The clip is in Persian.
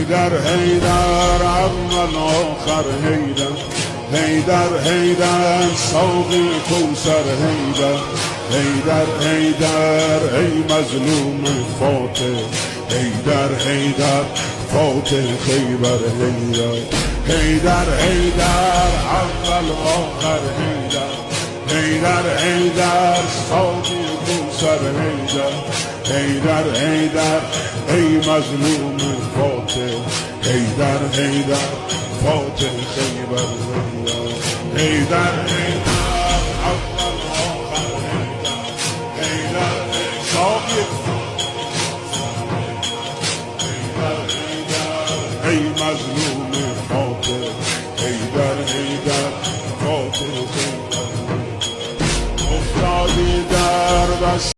حیدر حیدر اول آخر حیدر حیدر حیدر ساقی کوثر حیدر حیدر حیدر ای مظلوم فاتح حیدر حیدر فاتح خیبر حیدر حیدر حیدر اول آخر حیدر حیدر حیدر ساقی کوثر حیدر حیدر حیدر ای مظلوم فاتح حیدر حیدر فاتح خیبر حیدر حیدر